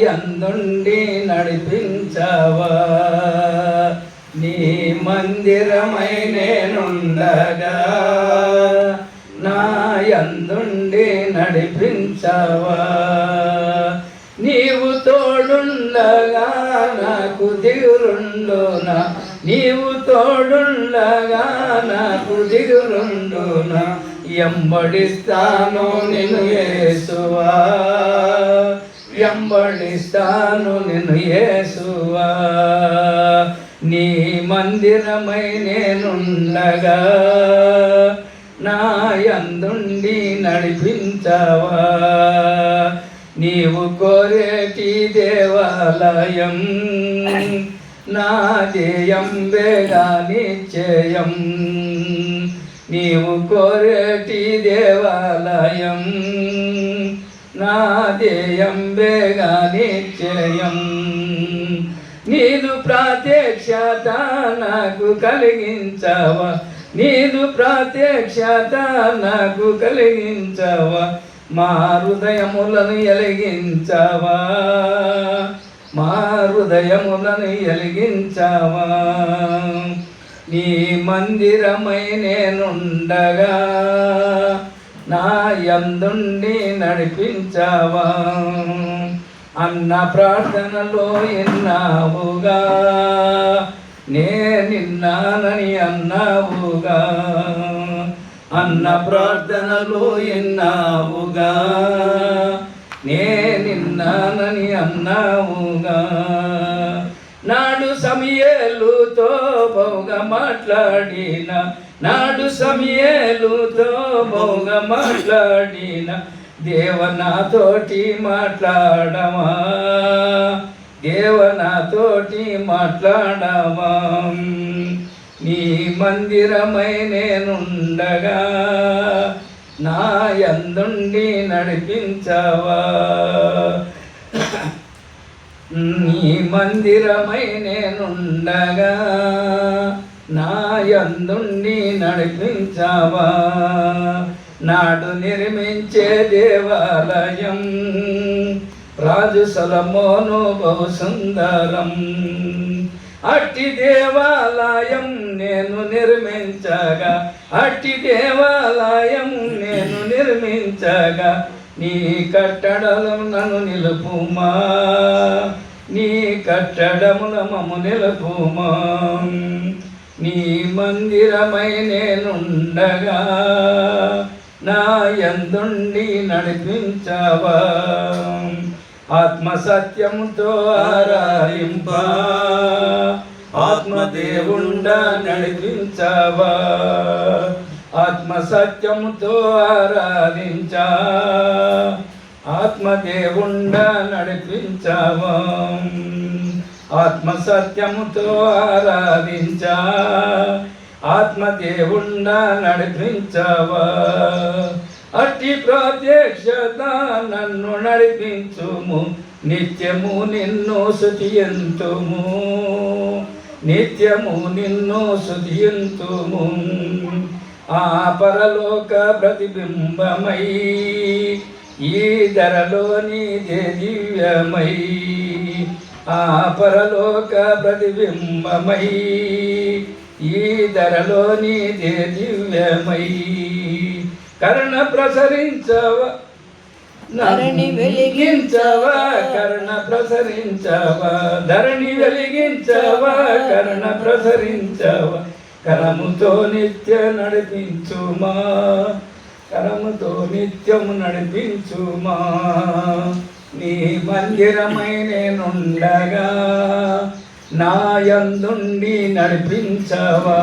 యందుండి నడిపించవా నీ మందిరమై నేనుండగా నా యందుండి నడిపించవా నీవు తోడుండగా నాకు దిగురుండునా నీవు తోడుండగా నాకు దిగురుండునా ఎంబడిస్తాను నిన్ను యేసువా ఎంబడిస్తాను నిన్ను యేసువా నీ మందిరమై నేనుండగా నా యందుండి నడిపించవా నీవు కోరేటి దేవాలయం నా ధ్యేయం వేగా నిశ్చయం నీవు కోరేటి దేవాలయం నా ధ్యేయం వేగా నిశ్చయం నీదు ప్రత్యక్షత నాకు కలిగించవా నీదు ప్రత్యక్షత నాకు కలిగించవా మా హృదయములను ఎలిగించవా మా హృదయములను ఎలిగించవా నీ మందిరమై నేనుండగా నా యందుండి నడిపించవా అన్న ప్రార్థనలో ఎన్నావుగా నేనిన్నానని అన్నావుగా అన్న ప్రార్థనలో ఎన్నావుగా నేనిన్నానని అన్నావుగా నాడు సమయేలుతో బహుగా మాట్లాడిన నాడు సమయేలుతో బహుగా మాట్లాడిన దేవనాతోటి మాట్లాడమా దేవనాతోటి మాట్లాడమా నీ మందిరమై నేనుండగా నా యందుండి నడిపించవా నీ మందిరమై నేనుండగా నా యందుండి నడిపించవా నాడు నిర్మించే దేవాలయం రాజు సొలొమోను బహు సుందరం అట్టి దేవాలయం నేను నిర్మించగా అట్టి దేవాలయం నేను నిర్మించగా నీ కట్టడలు నన్ను నిలుపుమా నీ కట్టడముల మమ్ము నిలుపుమా నీ మందిరమై నేనుండగా నా యందుండి నడిపించవా ఆత్మసత్యముతో ఆరాధింప ఆత్మదేవుండా నడిపించవా ఆత్మసత్యముతో ఆరాధించ ఆత్మదేవుండా నడిపించవా ఆత్మసత్యముతో ఆరాధించ ఆత్మదేవుండా నడిపించవా అట్టి ప్రత్యక్షత నన్ను నడిపించుము నిత్యము నిన్ను స్తుతియంతుము నిత్యము నిన్ను స్తుతియంతుము ఆ పరలోక ప్రతిబింబమై ఈ ధరలోని దివ్యమై ఆ పరలోక ప్రతిబింబమై ఈ ధరలోని దివ్యమై కరుణ ప్రసరించవా ధరణి వెలిగించవా కరుణ ప్రసరించవా ధరణి వెలిగించవా కరుణ ప్రసరించవా కరముతో నిత్య నడిపించుమా కరముతో నిత్యము నడిపించుమా నీ మందిరమై నేనుండగా నా యందుండి నడిపించవా